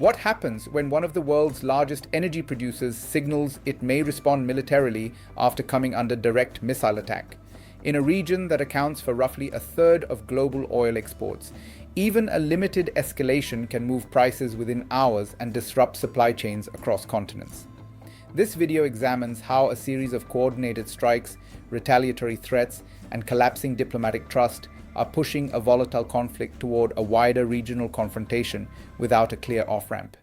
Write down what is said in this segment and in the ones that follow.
What happens when one of the world's largest energy producers signals it may respond militarily after coming under direct missile attack? In a region that accounts for roughly a third of global oil exports, even a limited escalation can move prices within hours and disrupt supply chains across continents. This video examines how a series of coordinated strikes, retaliatory threats, and collapsing diplomatic trust are pushing a volatile conflict toward a wider regional confrontation without a clear off-ramp.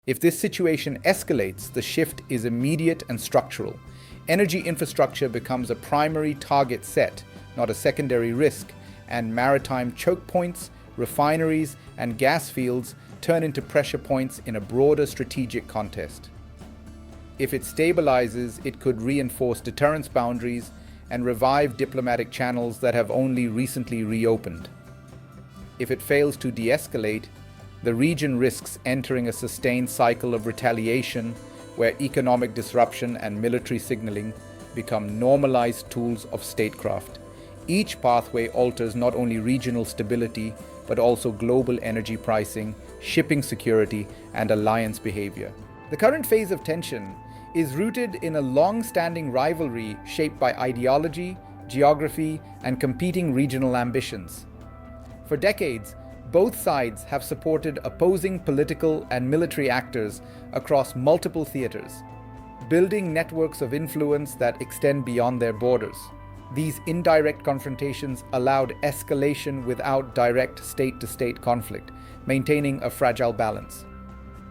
If this situation escalates, the shift is immediate and structural. Energy infrastructure becomes a primary target set, not a secondary risk, and maritime choke points, refineries, and gas fields turn into pressure points in a broader strategic contest. If it stabilizes, it could reinforce deterrence boundaries and revive diplomatic channels that have only recently reopened. If it fails to de-escalate, the region risks entering a sustained cycle of retaliation, where economic disruption and military signaling become normalized tools of statecraft. Each pathway alters not only regional stability, but also global energy pricing, shipping security, and alliance behavior. The current phase of tension is rooted in a long-standing rivalry shaped by ideology, geography, and competing regional ambitions. For decades, both sides have supported opposing political and military actors across multiple theaters, building networks of influence that extend beyond their borders. These indirect confrontations allowed escalation without direct state-to-state conflict, maintaining a fragile balance.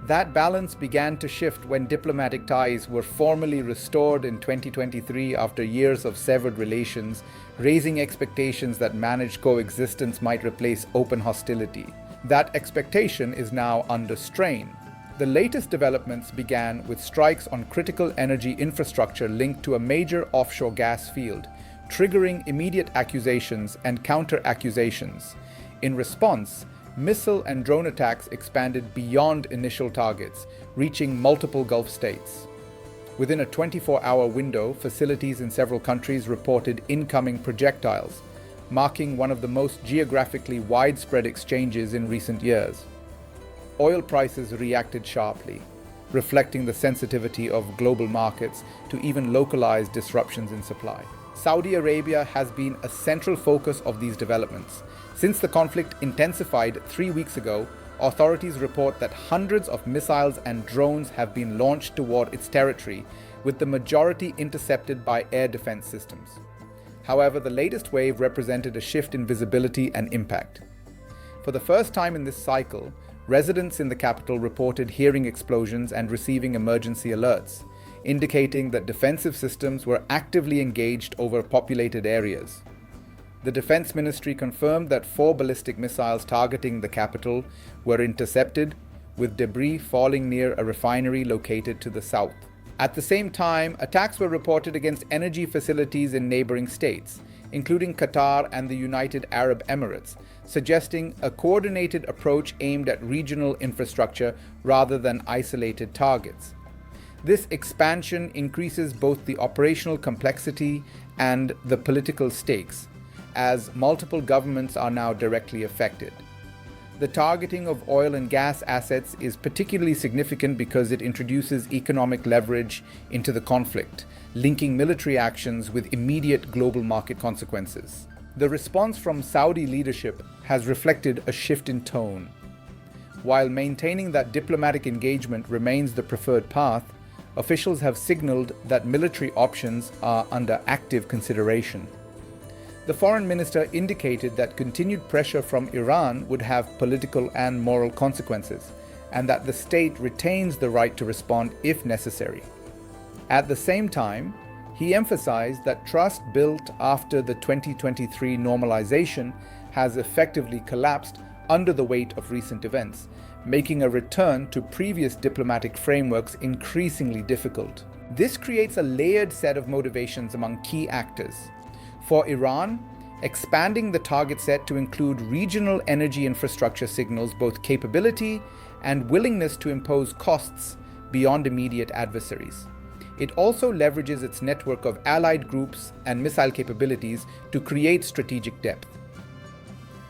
That balance began to shift when diplomatic ties were formally restored in 2023 after years of severed relations, raising expectations that managed coexistence might replace open hostility. That expectation is now under strain. The latest developments began with strikes on critical energy infrastructure linked to a major offshore gas field, triggering immediate accusations and counter-accusations. In response, missile and drone attacks expanded beyond initial targets, reaching multiple Gulf states. Within a 24-hour window, facilities in several countries reported incoming projectiles, marking one of the most geographically widespread exchanges in recent years. Oil prices reacted sharply, reflecting the sensitivity of global markets to even localized disruptions in supply. Saudi Arabia has been a central focus of these developments. Since the conflict intensified 3 weeks ago, authorities report that hundreds of missiles and drones have been launched toward its territory, with the majority intercepted by air defense systems. However, the latest wave represented a shift in visibility and impact. For the first time in this cycle, residents in the capital reported hearing explosions and receiving emergency alerts, indicating that defensive systems were actively engaged over populated areas. The Defense Ministry confirmed that 4 ballistic missiles targeting the capital were intercepted, with debris falling near a refinery located to the south. At the same time, attacks were reported against energy facilities in neighboring states, including Qatar and the United Arab Emirates, suggesting a coordinated approach aimed at regional infrastructure rather than isolated targets. This expansion increases both the operational complexity and the political stakes, as multiple governments are now directly affected. The targeting of oil and gas assets is particularly significant because it introduces economic leverage into the conflict, linking military actions with immediate global market consequences. The response from Saudi leadership has reflected a shift in tone. While maintaining that diplomatic engagement remains the preferred path, officials have signaled that military options are under active consideration. The foreign minister indicated that continued pressure from Iran would have political and moral consequences, and that the state retains the right to respond if necessary. At the same time, he emphasized that trust built after the 2023 normalization has effectively collapsed under the weight of recent events, making a return to previous diplomatic frameworks increasingly difficult. This creates a layered set of motivations among key actors. For Iran, expanding the target set to include regional energy infrastructure signals both capability and willingness to impose costs beyond immediate adversaries. It also leverages its network of allied groups and missile capabilities to create strategic depth.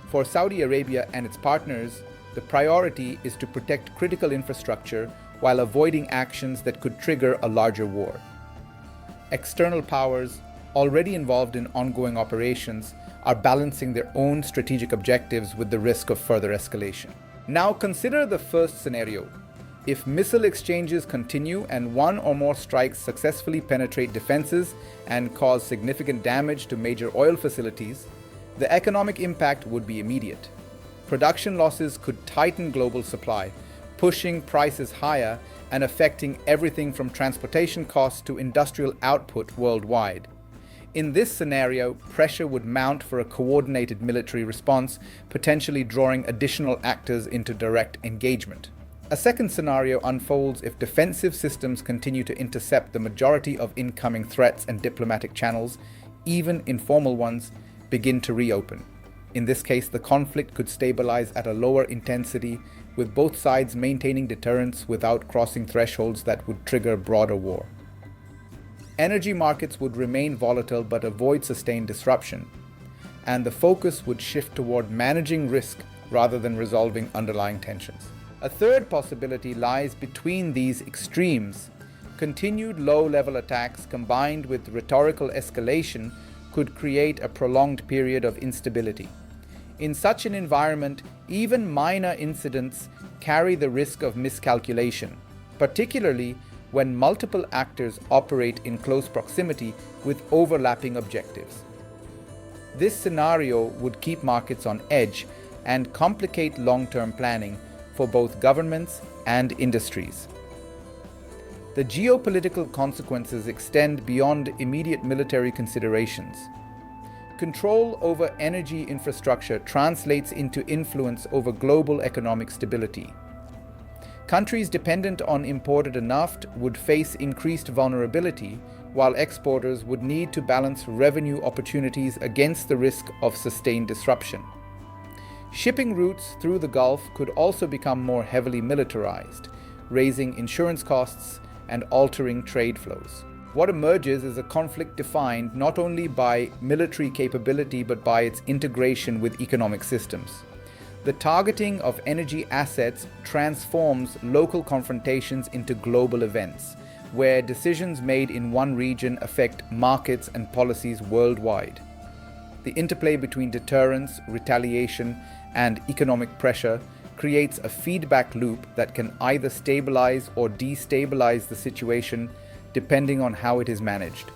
For Saudi Arabia and its partners, the priority is to protect critical infrastructure while avoiding actions that could trigger a larger war. External powers, already involved in ongoing operations, are balancing their own strategic objectives with the risk of further escalation. Now consider the first scenario. If missile exchanges continue and one or more strikes successfully penetrate defenses and cause significant damage to major oil facilities, the economic impact would be immediate. Production losses could tighten global supply, pushing prices higher and affecting everything from transportation costs to industrial output worldwide. In this scenario, pressure would mount for a coordinated military response, potentially drawing additional actors into direct engagement. A second scenario unfolds if defensive systems continue to intercept the majority of incoming threats and diplomatic channels, even informal ones, begin to reopen. In this case, the conflict could stabilize at a lower intensity, with both sides maintaining deterrence without crossing thresholds that would trigger broader war. Energy markets would remain volatile but avoid sustained disruption, and the focus would shift toward managing risk rather than resolving underlying tensions. A third possibility lies between these extremes. Continued low-level attacks combined with rhetorical escalation could create a prolonged period of instability. In such an environment, even minor incidents carry the risk of miscalculation, particularly when multiple actors operate in close proximity with overlapping objectives. This scenario would keep markets on edge and complicate long-term planning for both governments and industries. The geopolitical consequences extend beyond immediate military considerations. Control over energy infrastructure translates into influence over global economic stability. Countries dependent on imported nafta would face increased vulnerability, while exporters would need to balance revenue opportunities against the risk of sustained disruption. Shipping routes through the Gulf could also become more heavily militarized, raising insurance costs and altering trade flows. What emerges is a conflict defined not only by military capability but by its integration with economic systems. The targeting of energy assets transforms local confrontations into global events, where decisions made in one region affect markets and policies worldwide. The interplay between deterrence, retaliation, and economic pressure creates a feedback loop that can either stabilize or destabilize the situation depending on how it is managed.